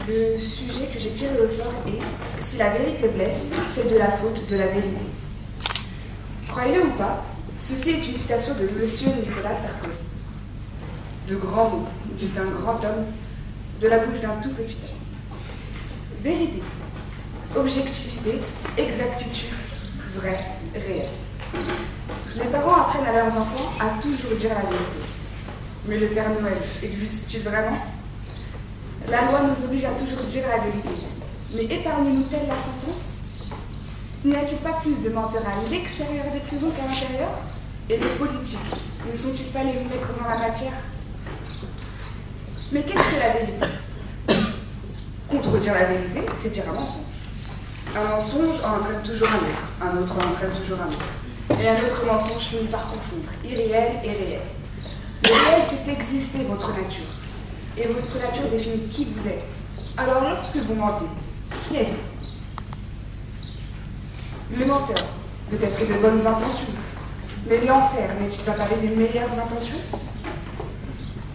Le sujet que j'ai tiré au sort est « Si la vérité blesse, c'est de la faute de la vérité ». Croyez-le ou pas, ceci est une citation de Monsieur Nicolas Sarkozy. De grands mots, dit un grand homme, de la bouche d'un tout petit homme. Vérité, objectivité, exactitude, vrai, réel. Les parents apprennent à leurs enfants à toujours dire la vérité. Mais le Père Noël existe-t-il vraiment? La loi nous oblige à toujours dire la vérité. Mais épargne-nous-t-elle la sentence? N'y a-t-il pas plus de menteurs à l'extérieur des prisons qu'à l'intérieur? Et les politiques ne sont-ils pas les maîtres en la matière? Mais qu'est-ce que la vérité? Contredire la vérité, c'est dire un mensonge. Un mensonge en entraîne toujours un autre en entraîne toujours un autre. Et un autre mensonge finit par confondre irréel et réel. Le réel fait exister votre nature. Et votre nature définit qui vous êtes. Alors lorsque vous mentez, qui êtes-vous? Le menteur peut être de bonnes intentions, mais l'enfer n'est-il pas parlé des meilleures intentions?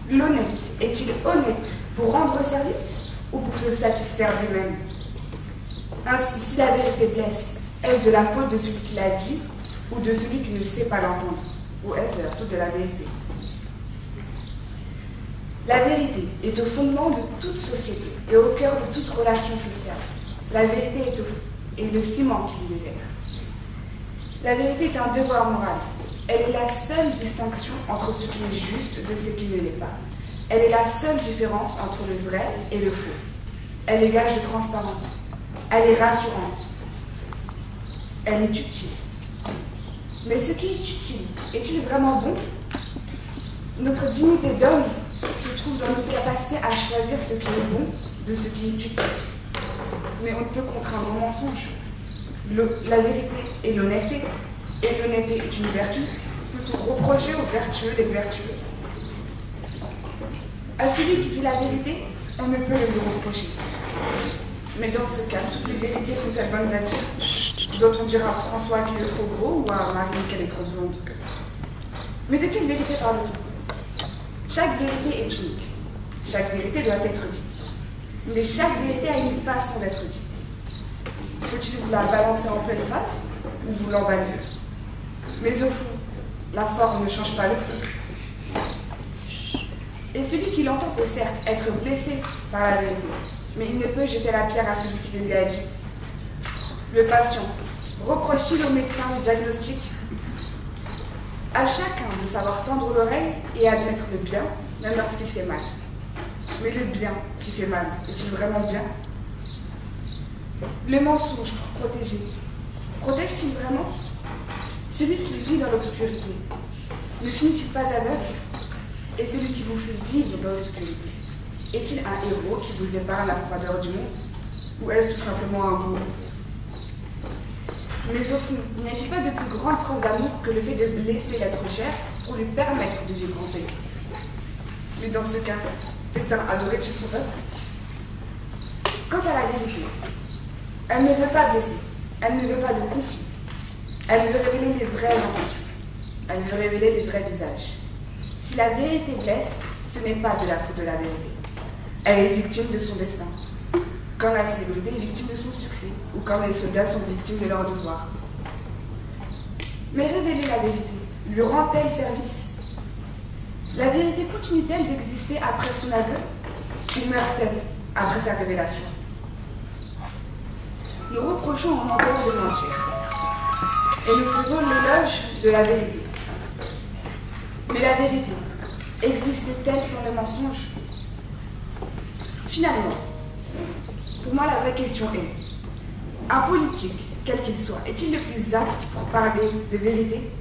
L'honnête est-il honnête pour rendre service ou pour se satisfaire lui-même? Ainsi, si la vérité blesse, est-ce de la faute de celui qui l'a dit ou de celui qui ne sait pas l'entendre? Ou est-ce de la faute de la vérité? La vérité est au fondement de toute société et au cœur de toute relation sociale. La vérité est le ciment qui lie les êtres. La vérité est un devoir moral. Elle est la seule distinction entre ce qui est juste de ce qui ne l'est pas. Elle est la seule différence entre le vrai et le faux. Elle est gage de transparence. Elle est rassurante. Elle est utile. Mais ce qui est utile, est-il vraiment bon? Notre dignité d'homme se trouve dans notre capacité à choisir ce qui est bon de ce qui est utile. Mais on ne peut contraindre au mensonge. La vérité est l'honnêteté, et l'honnêteté est une vertu. Peut-on reprocher aux vertueux d'être vertueux? À celui qui dit la vérité, on ne peut le lui reprocher. Mais dans ce cas, toutes les vérités sont-elles bonnes à dire? Doit-on dire à François qu'il est trop gros ou à Marie qu'elle est trop blonde? Mais de quelle vérité parle-t-on? Chaque vérité est unique. Chaque vérité doit être dite. Mais chaque vérité a une façon d'être dite. Faut-il vous la balancer en pleine face ou vous l'emballer? Mais au fond, la forme ne change pas le fond. Et celui qui l'entend peut certes être blessé par la vérité, mais il ne peut jeter la pierre à celui qui lui a dite. Le patient reproche-t-il au médecin le diagnostic? À chacun de savoir tendre l'oreille et admettre le bien, même lorsqu'il fait mal. Mais le bien qui fait mal, est-il vraiment bien? Le mensonge pour protéger, protège-t-il vraiment? Celui qui vit dans l'obscurité, ne finit-il pas aveugle? Et celui qui vous fait vivre dans l'obscurité, est-il un héros qui vous épargne la froideur du monde? Ou est-ce tout simplement un bourreau? Mais au fond, n'y a-t-il pas de plus grande preuve d'amour que le fait de blesser l'être cher pour lui permettre de vivre en paix? Mais dans ce cas, Pétain adorait-il son peuple? Quant à la vérité, elle ne veut pas blesser, elle ne veut pas de conflit. Elle veut révéler les vraies intentions, elle veut révéler les vrais visages. Si la vérité blesse, ce n'est pas de la faute de la vérité. Elle est victime de son destin. Comme la célébrité est victime de son succès, ou comme les soldats sont victimes de leur devoir. Mais révéler la vérité, lui rend-elle service? La vérité continue-t-elle d'exister après son aveu? Ou meurt-elle après sa révélation? Nous reprochons aux menteurs de mentir, et nous faisons l'éloge de la vérité. Mais la vérité, existe-t-elle sans le mensonge? Finalement, pour moi, la vraie question est, un politique, quel qu'il soit, est-il le plus apte pour parler de vérité?